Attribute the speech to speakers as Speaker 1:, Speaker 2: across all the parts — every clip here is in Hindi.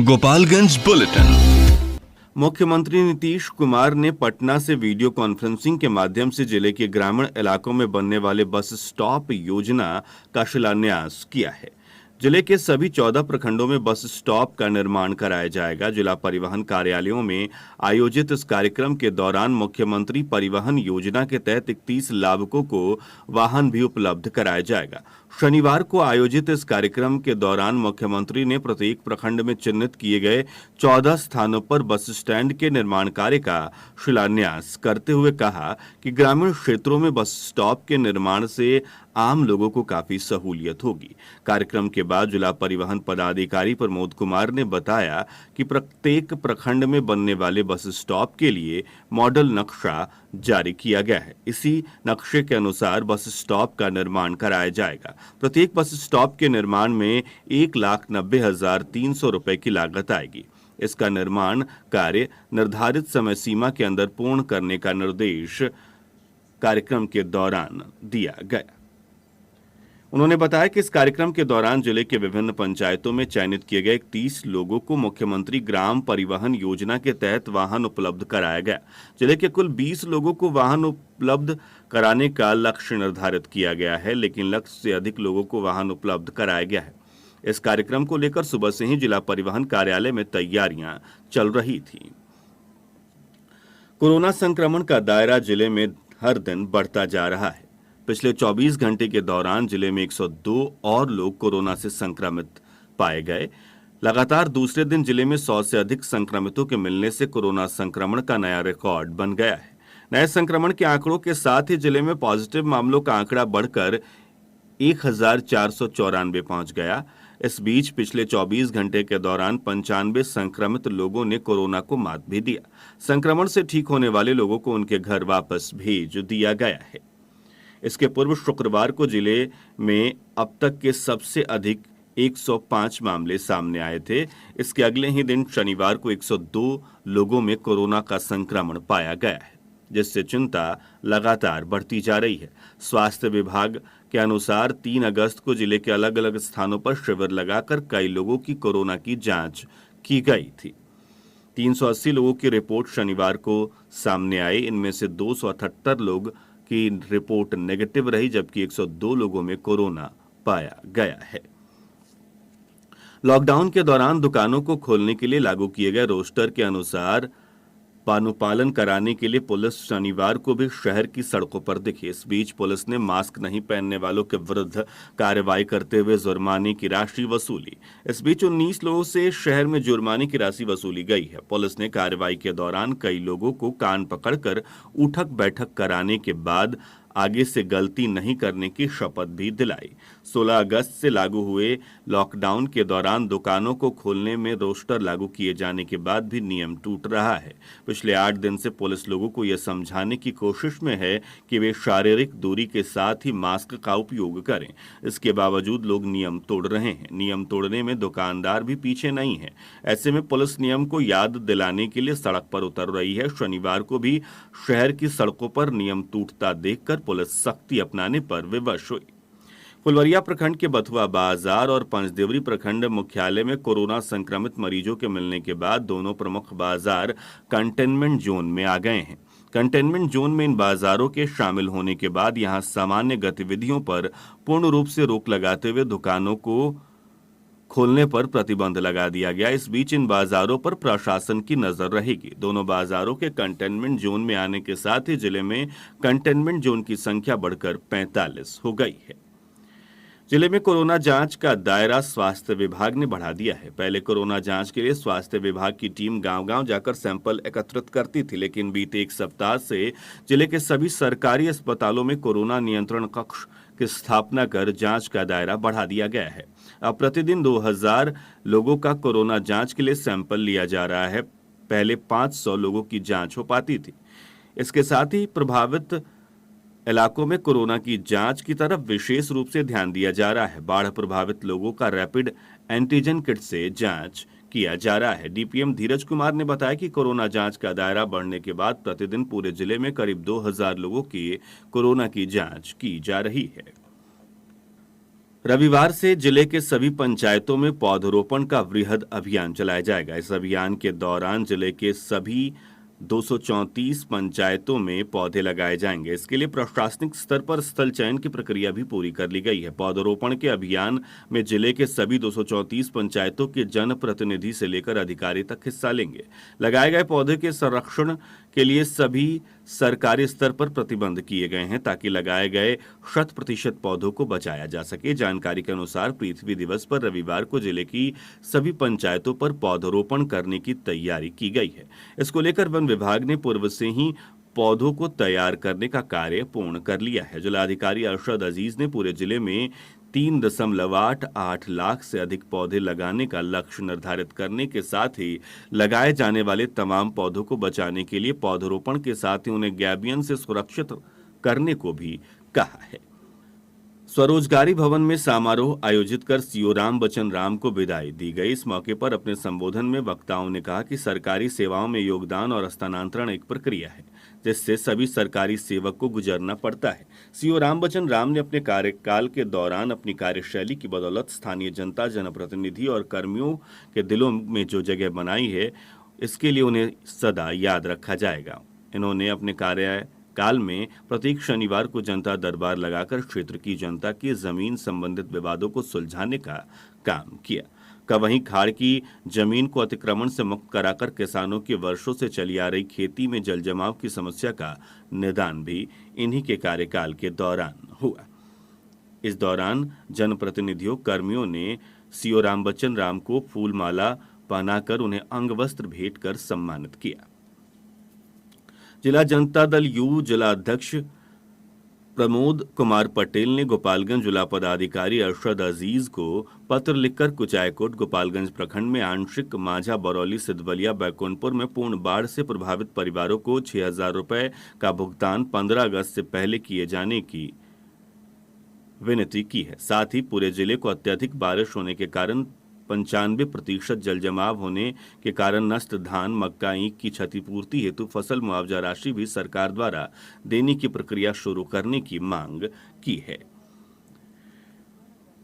Speaker 1: गोपालगंज बुलेटिन।
Speaker 2: मुख्यमंत्री नीतीश कुमार ने पटना से वीडियो कॉन्फ्रेंसिंग के माध्यम से जिले के ग्रामीण इलाकों में बनने वाले बस स्टॉप योजना का शिलान्यास किया है। जिले के सभी 14 प्रखंडों में बस स्टॉप का निर्माण कराया जाएगा। जिला परिवहन कार्यालयों में आयोजित इस कार्यक्रम के दौरान मुख्यमंत्री परिवहन योजना के तहत 31 लाभुकों को वाहन भी उपलब्ध कराया जाएगा। शनिवार को आयोजित इस कार्यक्रम के दौरान मुख्यमंत्री ने प्रत्येक प्रखंड में चिन्हित किए गए 14 स्थानों पर बस स्टैंड के निर्माण कार्य का शिलान्यास करते हुए कहा कि ग्रामीण क्षेत्रों में बस स्टॉप के निर्माण से आम लोगों को काफी सहूलियत होगी। कार्यक्रम के बाद जिला परिवहन पदाधिकारी प्रमोद कुमार ने बताया कि प्रत्येक प्रखंड में बनने वाले बस स्टॉप के लिए मॉडल नक्शा जारी किया गया है। इसी नक्शे के अनुसार बस स्टॉप का निर्माण कराया जाएगा। प्रत्येक बस स्टॉप के निर्माण में 1,90,300 रुपए की लागत आएगी। इसका निर्माण कार्य निर्धारित समय सीमा के अंदर पूर्ण करने का निर्देश कार्यक्रम के दौरान दिया गया। उन्होंने बताया कि इस कार्यक्रम के दौरान जिले के विभिन्न पंचायतों में चयनित किए गए 30 लोगों को मुख्यमंत्री ग्राम परिवहन योजना के तहत वाहन उपलब्ध कराया गया। जिले के कुल 20 लोगों को वाहन उपलब्ध कराने का लक्ष्य निर्धारित किया गया है, लेकिन लक्ष्य से अधिक लोगों को वाहन उपलब्ध कराया गया है। इस कार्यक्रम को लेकर सुबह से ही जिला परिवहन कार्यालय में तैयारियां चल रही थी। कोरोना संक्रमण का दायरा जिले में हर दिन बढ़ता जा रहा है। पिछले 24 घंटे के दौरान जिले में 102 और लोग कोरोना से संक्रमित पाए गए। लगातार दूसरे दिन जिले में 100 से अधिक संक्रमितों के मिलने से कोरोना संक्रमण का नया रिकॉर्ड बन गया है। नए संक्रमण के आंकड़ों के साथ ही जिले में पॉजिटिव मामलों का आंकड़ा बढ़कर 1,494 पहुंच गया। इस बीच पिछले 24 घंटे के दौरान 95 संक्रमित लोगों ने कोरोना को मात भी दिया। संक्रमण से ठीक होने वाले लोगों को उनके घर वापस भेज दिया गया है। इसके पूर्व शुक्रवार को जिले में अब तक के सबसे अधिक 105 मामले सामने आए थे। इसके अगले ही दिन शनिवार को 102 लोगों में कोरोना का संक्रमण पाया गया है, जिससे चिंता लगातार बढ़ती जा रही है। स्वास्थ्य विभाग के अनुसार 3 अगस्त को जिले के अलग अलग स्थानों पर शिविर लगाकर कई लोगों की कोरोना की जांच की गई थी। 380 लोगों की रिपोर्ट शनिवार को सामने आई। इनमें से 278 लोग की रिपोर्ट नेगेटिव रही, जबकि 102 लोगों में कोरोना पाया गया है। लॉकडाउन के दौरान दुकानों को खोलने के लिए लागू किए गए रोस्टर के अनुसार अनुपालन कराने के लिए पुलिस शनिवार को भी शहर की सड़कों पर दिखी। इस बीच पुलिस ने मास्क नहीं पहनने वालों के विरुद्ध कार्रवाई करते हुए जुर्माने की राशि वसूली। इस बीच 19 लोगों से शहर में जुर्माने की राशि वसूली गई है। पुलिस ने कार्रवाई के दौरान कई लोगों को कान पकड़कर उठक बैठक कराने के बाद आगे से गलती नहीं करने की शपथ भी दिलाई। 16 अगस्त से लागू हुए लॉकडाउन के दौरान दुकानों को खोलने में रोस्टर लागू किए जाने के बाद भी नियम टूट रहा है। पिछले 8 दिन से पुलिस लोगों को यह समझाने की कोशिश में है कि वे शारीरिक दूरी के साथ ही मास्क का उपयोग करें। इसके बावजूद लोग नियम तोड़ रहे हैं। नियम तोड़ने में दुकानदार भी पीछे नहीं है। ऐसे में पुलिस नियम को याद दिलाने के लिए सड़क पर उतर रही है। शनिवार को भी शहर की सड़कों पर नियम टूटता देखकर पुलिस सख्ती अपनाने पर विवश हुई। फुलवरिया प्रखंड के बथुआ बाजार और पंचदेवरी प्रखंड मुख्यालय में कोरोना संक्रमित मरीजों के मिलने के बाद दोनों प्रमुख बाजार कंटेनमेंट जोन में आ गए हैं। कंटेनमेंट जोन में इन बाजारों के शामिल होने के बाद यहां सामान्य गतिविधियों पर पूर्ण रूप से रोक लगाते हुए दुकानों को खोलने पर प्रतिबंध लगा दिया गया। इस बीच इन बाजारों पर प्रशासन की नजर रहेगी। दोनों बाजारों के कंटेनमेंट जोन में आने के साथ ही जिले में कंटेनमेंट जोन की संख्या बढ़कर 45 हो गई है। जिले में कोरोना जांच का दायरा स्वास्थ्य विभाग ने बढ़ा दिया है। पहले कोरोना जांच के लिए स्वास्थ्य विभाग की टीम गांव-गांव जाकर सैंपल एकत्रित करती थी, लेकिन बीते एक सप्ताह से जिले के सभी सरकारी अस्पतालों में कोरोना नियंत्रण कक्ष की स्थापना कर जांच का दायरा बढ़ा दिया गया है। अब प्रतिदिन 2000 लोगों का कोरोना जांच के लिए सैंपल लिया जा रहा है। पहले 500 लोगों की जांच हो पाती थी। इसके साथ ही प्रभावित इलाकों में कोरोना की जांच की तरफ विशेष रूप से ध्यान दिया जा रहा है। बाढ़ प्रभावित लोगों का रैपिड एंटीजन किट से जांच किया जा रहा है। डीपीएम धीरज कुमार ने बताया कि कोरोना जांच का दायरा बढ़ने के बाद प्रतिदिन पूरे जिले में करीब 2000 लोगों की कोरोना की जांच की जा रही है। रविवार से जिले के सभी पंचायतों में पौधरोपण का वृहद अभियान चलाया जाएगा। इस अभियान के दौरान जिले के सभी 234 पंचायतों में पौधे लगाए जाएंगे। इसके लिए प्रशासनिक स्तर पर स्थल चयन की प्रक्रिया भी पूरी कर ली गई है। पौधरोपण के अभियान में जिले के सभी 234 पंचायतों के जनप्रतिनिधि से लेकर अधिकारी तक हिस्सा लेंगे। लगाए गए पौधे के संरक्षण के लिए सभी सरकारी स्तर पर प्रतिबंध किए गए हैं ताकि लगाए गए 100% पौधों को बचाया जा सके। जानकारी के अनुसार पृथ्वी दिवस पर रविवार को जिले की सभी पंचायतों पर पौधरोपण करने की तैयारी की गई है। इसको लेकर वन विभाग ने पूर्व से ही पौधों को तैयार करने का कार्य पूर्ण कर लिया है। जिलाधिकारी अरशद अजीज ने पूरे जिले में 3.88 लाख से अधिक पौधे लगाने का लक्ष्य निर्धारित करने के साथ ही लगाए जाने वाले तमाम पौधों को बचाने के लिए पौधरोपण के साथ ही उन्हें गैबियन से सुरक्षित करने को भी कहा है। स्वरोजगारी भवन में समारोह आयोजित कर सीओ राम बचन राम को विदाई दी गई। इस मौके पर अपने संबोधन में वक्ताओं ने कहा कि सरकारी सेवाओं में योगदान और हस्तांतरण एक प्रक्रिया है जिससे सभी सरकारी सेवक को गुजरना पड़ता है। सीओ राम बचन राम ने अपने कार्यकाल के दौरान अपनी कार्यशैली की बदौलत स्थानीय जनता, जनप्रतिनिधि और कर्मियों के दिलों में जो जगह बनाई है, इसके लिए उन्हें सदा याद रखा जाएगा। इन्होंने अपने कार्यकाल में प्रत्येक शनिवार को जनता दरबार लगाकर क्षेत्र की जनता की जमीन संबंधित विवादों को सुलझाने का काम किया। वहीं खाड़ की जमीन को अतिक्रमण से मुक्त कराकर किसानों की वर्षों से चली आ रही खेती में जल जमाव की समस्या का निदान भी इन्हीं के कार्यकाल के दौरान हुआ। इस दौरान जनप्रतिनिधियों, कर्मियों ने सीओ राम बच्चन राम को फूल माला पहनाकर उन्हें अंग वस्त्र भेंट कर सम्मानित किया। जिला जनता दल यू जिला अध्यक्ष प्रमोद कुमार पटेल ने गोपालगंज जिला पदाधिकारी अरशद अजीज को पत्र लिखकर कुचायकोट, गोपालगंज प्रखंड में आंशिक, माझा, बरौली, सिद्धवलिया, बैकुंठपुर में पूर्ण बाढ़ से प्रभावित परिवारों को 6,000 रुपए का भुगतान 15 अगस्त से पहले किए जाने की विनती की है। साथ ही पूरे जिले को अत्यधिक बारिश होने के कारण 95% जल जमाव होने के कारण नष्ट धान, मक्का, ईख की क्षतिपूर्ति हेतु फसल मुआवजा राशि भी सरकार द्वारा देने की प्रक्रिया शुरू करने की मांग की है।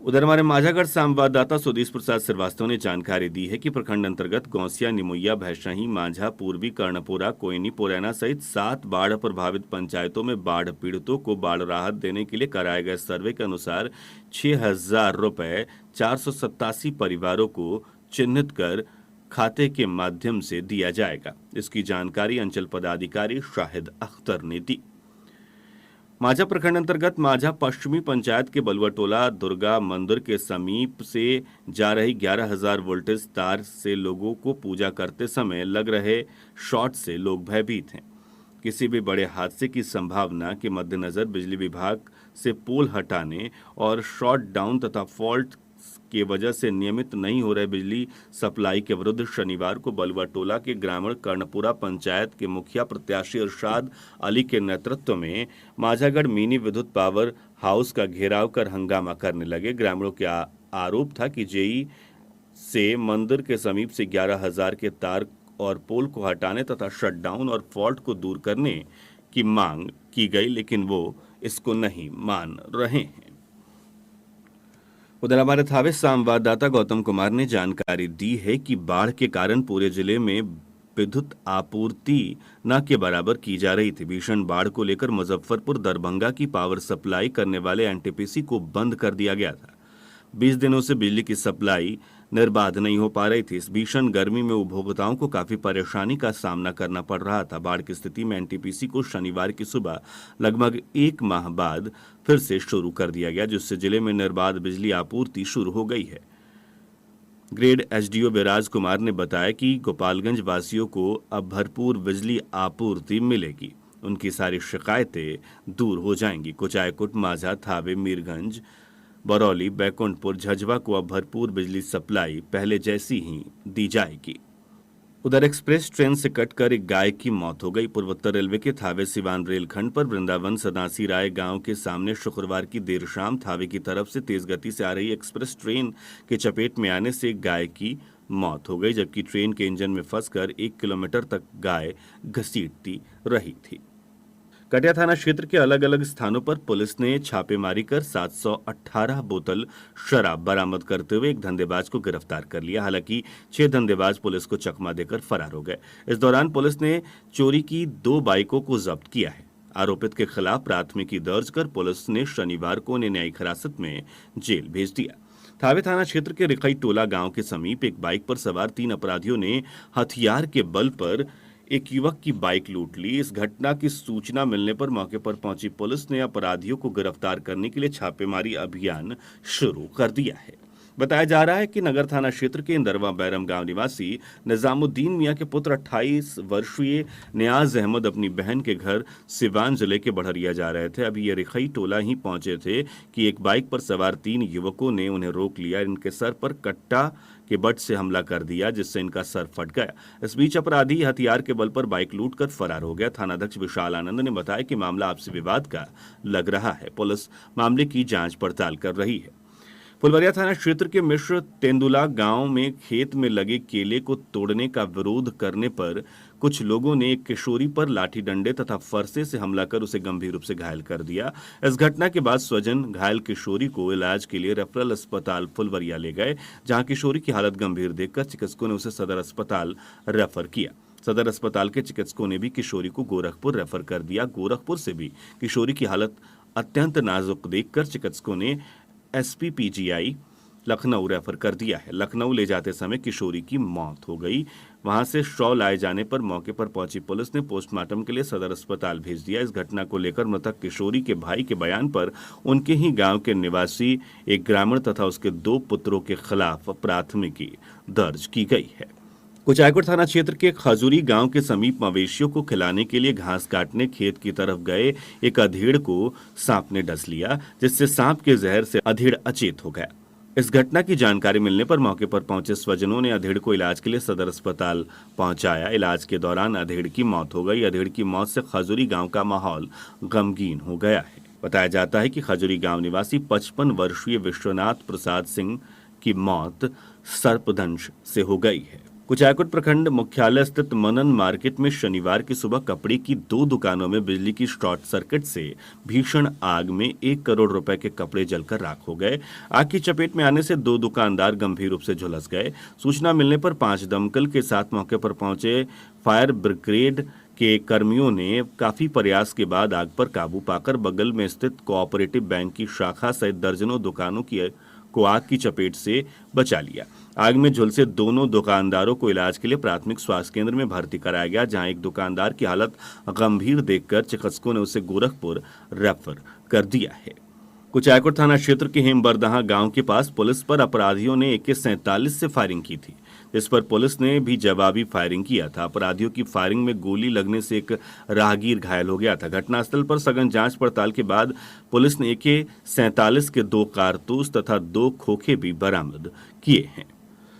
Speaker 2: उधर हमारे माझागढ़ संवाददाता सुदेश प्रसाद श्रीवास्तव ने जानकारी दी है कि प्रखंड अंतर्गत गौसिया, निमुइया, भैंसही, माझा, पूर्वी, कर्णपुरा, कोयनी, पुरैना सहित 7 बाढ़ प्रभावित पंचायतों में बाढ़ पीड़ितों को बाढ़ राहत देने के लिए कराए गए सर्वे के अनुसार 6,000 रुपए 487 परिवारों को चिन्हित कर खाते के माध्यम से दिया जाएगा। इसकी जानकारी अंचल पदाधिकारी शाहिद अख्तर ने दी। माझा प्रखंड अंतर्गत माझा पश्चिमी पंचायत के बलुआटोला दुर्गा मंदिर के समीप से जा रही 11,000 वोल्टेज तार से लोगों को पूजा करते समय लग रहे शॉर्ट से लोग भयभीत हैं। किसी भी बड़े हादसे की संभावना के मद्देनजर बिजली विभाग से पोल हटाने और शॉर्ट डाउन तथा फॉल्ट की वजह से नियमित नहीं हो रहे बिजली सप्लाई के विरुद्ध शनिवार को बलुआटोला के ग्रामीण कर्णपुरा पंचायत के मुखिया प्रत्याशी इरशाद अली के नेतृत्व में माझागढ़ मिनी विद्युत पावर हाउस का घेराव कर हंगामा करने लगे। ग्रामीणों के आरोप था कि जेई से मंदिर के समीप से 11,000 के तार और पोल को हटाने तथा शटडाउन और फॉल्ट को दूर करने की मांग की गई, लेकिन वो इसको नहीं मान रहे हैं। उधर हमारे थावे संवाददाता गौतम कुमार ने जानकारी दी है कि बाढ़ के कारण पूरे जिले में विद्युत आपूर्ति न के बराबर की जा रही थी। भीषण बाढ़ को लेकर मुजफ्फरपुर, दरभंगा की पावर सप्लाई करने वाले एनटीपीसी को बंद कर दिया गया था। 20 दिनों से बिजली की सप्लाई निर्बाध नहीं हो पा रही थी। इस भीषण गर्मी में उपभोक्ताओं को काफी परेशानी का सामना करना पड़ रहा था। बाढ़ की स्थिति में एनटीपीसी को शनिवार की सुबह लगभग 1 माह बाद फिर से शुरू कर दिया गया, जिससे जिले में निर्बाध बिजली आपूर्ति शुरू हो गई है। ग्रेड एसडीओ विराज कुमार ने बताया कि गोपालगंज वासियों को अब भरपूर बिजली आपूर्ति मिलेगी। उनकी सारी शिकायतें दूर हो जाएंगी। कुचायकोट, माझा, थावे, मीरगंज, बरौली, बैकुंठपुर, झज्जवा को अब भरपूर बिजली सप्लाई पहले जैसी ही दी जाएगी। उधर एक्सप्रेस ट्रेन से कटकर एक गाय की मौत हो गई। पूर्वोत्तर रेलवे के थावे सिवान रेलखंड पर वृंदावन सदासी राय गांव के सामने शुक्रवार की देर शाम थावे की तरफ से तेज गति से आ रही एक्सप्रेस ट्रेन के चपेट में आने से एक गाय की मौत हो गई, जबकि ट्रेन के इंजन में फंसकर 1 किलोमीटर तक गाय घसीटती रही थी। कटिया थाना क्षेत्र के अलग अलग स्थानों पर पुलिस ने छापेमारी कर 718 बोतल शराब बरामद करते हुए एक धंधेबाज को गिरफ्तार कर लिया। हालांकि 6 धंधेबाज पुलिस को चकमा देकर फरार हो गए। इस दौरान पुलिस ने चोरी की 2 बाइकों को जब्त किया है। आरोपित के खिलाफ प्राथमिकी दर्ज कर पुलिस ने शनिवार को उन्हें न्यायिक हिरासत में जेल भेज दिया। थावे थाना क्षेत्र के रिखई टोला गांव के समीप एक बाइक पर सवार 3 अपराधियों ने हथियार के बल पर एक युवक की बाइक लूट ली। इस घटना की सूचना मिलने पर मौके पर पहुंची पुलिस ने अपराधियों को गिरफ्तार करने के लिए छापेमारी अभियान शुरू कर दिया है। बताया जा रहा है कि नगर थाना क्षेत्र के इंदरवा बैरम गांव निवासी निजामुद्दीन मियां के पुत्र 28 वर्षीय नियाज अहमद अपनी बहन के घर सिवान जिले के बढ़रिया जा रहे थे। अभी ये रिखई टोला ही पहुंचे थे कि एक बाइक पर सवार 3 युवकों ने उन्हें रोक लिया। इनके सर पर कट्टा के बट से हमला कर दिया, जिससे इनका सर फट गया। इस बीच अपराधी हथियार के बल पर बाइक लूटकर फरार हो गया। थानाध्यक्ष विशाल आनंद ने बताया कि मामला आपसी विवाद का लग रहा है। पुलिस मामले की जांच पड़ताल कर रही है। फुलवरिया थाना क्षेत्र के मिश्र तेंदुला गांव में खेत में लगे केले को तोड़ने का विरोध करने पर कुछ लोगों ने एक किशोरी पर लाठी डंडे तथा फरसे से हमला कर उसे गंभीर रूप से घायल कर दिया। इस घटना के बाद स्वजन घायल किशोरी को इलाज के लिए रेफरल अस्पताल फुलवरिया ले गए, जहां किशोरी की हालत गंभीर देखकर चिकित्सकों ने उसे सदर अस्पताल रेफर किया। सदर अस्पताल के चिकित्सकों ने भी किशोरी को गोरखपुर रेफर कर दिया। गोरखपुर से भी किशोरी की हालत अत्यंत नाजुक देखकर चिकित्सकों ने एसपीपीजीआई लखनऊ रेफर कर दिया है। लखनऊ ले जाते समय किशोरी की मौत हो गई। वहां से शव लाए जाने पर मौके पर पहुंची पुलिस ने पोस्टमार्टम के लिए सदर अस्पताल भेज दिया। इस घटना को लेकर मृतक किशोरी के भाई के बयान पर उनके ही गांव के निवासी एक ग्रामीण तथा उसके 2 पुत्रों के खिलाफ प्राथमिकी दर्ज की गई है। कुचायकोट थाना क्षेत्र के खजूरी गांव के समीप मवेशियों को खिलाने के लिए घास काटने खेत की तरफ गए एक अधेड़ को सांप ने डस लिया, जिससे सांप के जहर से अधेड़ अचेत हो गया। इस घटना की जानकारी मिलने पर मौके पर पहुंचे स्वजनों ने अधेड़ को इलाज के लिए सदर अस्पताल पहुंचाया। इलाज के दौरान अधेड़ की मौत हो गई। अधेड़ की मौत से खजूरी गांव का माहौल गमगीन हो गया है। बताया जाता है कि खजूरी गांव निवासी 55 वर्षीय विश्वनाथ प्रसाद सिंह की मौत सर्पदंश से हो गई है। कुचायकोट प्रखंड मुख्यालय स्थित मनन मार्केट में शनिवार की सुबह कपड़े की 2 दुकानों में बिजली की शॉर्ट सर्किट से भीषण आग में 1 करोड़ रुपए के कपड़े जलकर राख हो गए। आग की चपेट में आने से 2 दुकानदार गंभीर रूप से झुलस गए। सूचना मिलने पर 5 दमकल के साथ मौके पर पहुंचे फायर ब्रिगेड के कर्मियों ने काफी प्रयास के बाद आग पर काबू पाकर बगल में स्थित कोऑपरेटिव बैंक की शाखा सहित दर्जनों दुकानों को आग की चपेट से बचा लिया। आग में झुलसे दोनों दुकानदारों को इलाज के लिए प्राथमिक स्वास्थ्य केंद्र में भर्ती कराया गया, जहां एक दुकानदार की हालत गंभीर देखकर चिकित्सकों ने उसे गोरखपुर रेफर कर दिया है। कुचायकोट थाना क्षेत्र के हेमबरदहा गांव के पास पुलिस पर अपराधियों ने AK-47 से फायरिंग की थी, इस पर पुलिस ने भी जवाबी फायरिंग किया था। अपराधियों की फायरिंग में गोली लगने से एक राहगीर घायल हो गया था। घटनास्थल पर सघन जांच पड़ताल के बाद पुलिस ने AK-47 के 2 कारतूस तथा 2 खोखे भी बरामद किए हैं।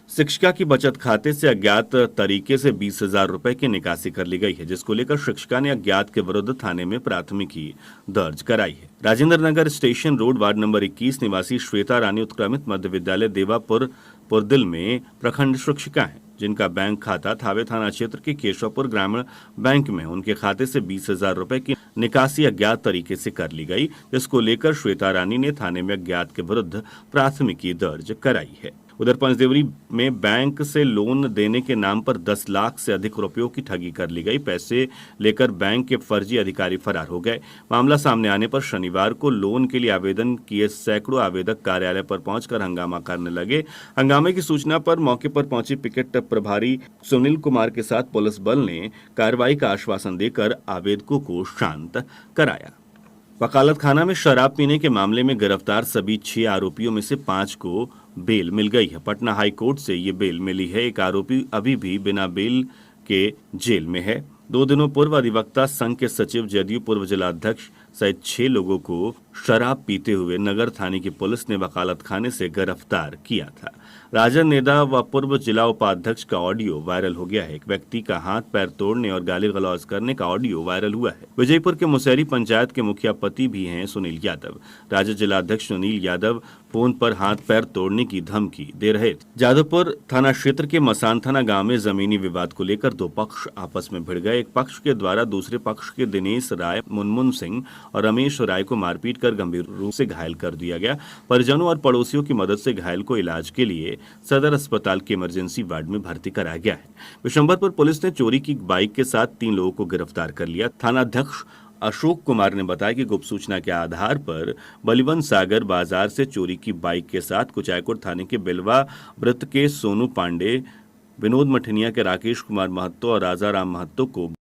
Speaker 2: शिक्षिका की बचत खाते से अज्ञात तरीके से 20,000 रुपए की निकासी कर ली गई है, जिसको लेकर शिक्षिका ने अज्ञात के विरुद्ध थाने में प्राथमिकी दर्ज कराई है। Rajendra Nagar station road ward number 21 निवासी श्वेता रानी उत्क्रमित मध्य विद्यालय देवापुर पुरदिल में प्रखंड शिक्षिका है, जिनका बैंक खाता थावे थाना क्षेत्र के केशवपुर ग्रामीण बैंक में उनके खाते से 20,000 रुपए की निकासी अज्ञात तरीके से कर ली गई, जिसको लेकर श्वेता रानी ने थाने में अज्ञात के विरुद्ध प्राथमिकी दर्ज कराई है। उधर पंचदेवरी में बैंक से लोन देने के नाम पर 10 लाख से अधिक रुपयों की ठगी कर ली गई। पैसे लेकर बैंक के फर्जी अधिकारी फरार हो गए। मामला सामने आने पर शनिवार को लोन के लिए आवेदन किए सैकड़ों आवेदक कार्यालय पर पहुंचकर हंगामा करने लगे। हंगामे की सूचना पर मौके पर पहुंची पिकेट प्रभारी सुनील कुमार के साथ पुलिस बल ने कार्रवाई का आश्वासन देकर आवेदकों को शांत कराया। वकालत खाना में शराब पीने के मामले में गिरफ्तार सभी 6 आरोपियों में से 5 को बेल मिल गई है। पटना हाई कोर्ट से ये बेल मिली है। एक आरोपी अभी भी बिना बेल के जेल में है। 2 दिनों पूर्व अधिवक्ता संघ के सचिव, जदयू पूर्व जिलाध्यक्ष सहित 6 लोगों को शराब पीते हुए नगर थाने की पुलिस ने वकालत खाने से गिरफ्तार किया था। राजद नेता व पूर्व जिला उपाध्यक्ष का ऑडियो वायरल हो गया है। एक व्यक्ति का हाथ पैर तोड़ने और गाली गलौज करने का ऑडियो वायरल हुआ है। विजयपुर के मुसहरी पंचायत के मुखिया पति भी हैं सुनील यादव। राजद जिलाध्यक्ष सुनील यादव फोन पर हाथ पैर तोड़ने की धमकी दे रहे थे। जादवपुर थाना क्षेत्र के मसान थाना गांव में जमीनी विवाद को लेकर दो पक्ष आपस में भिड़ गए। एक पक्ष के द्वारा दूसरे पक्ष के दिनेश राय, मुनमुन सिंह और रमेश राय को मारपीट कर गंभीर रूप से घायल कर दिया गया। परिजनों और पड़ोसियों की मदद से घायल को इलाज के लिए सदर अस्पताल के इमरजेंसी वार्ड में भर्ती कराया गया है। बिशंबरपुर पुलिस ने चोरी की बाइक के साथ 3 लोगों को गिरफ्तार कर लिया। थानाध्यक्ष अशोक कुमार ने बताया कि गुप्त सूचना के आधार पर बलिवन सागर बाजार से चोरी की बाइक के साथ कुचायकोट थाने के बिलवा वृत्त के सोनू पांडे, विनोद मठनिया के राकेश कुमार महतो और राजा राम महतो को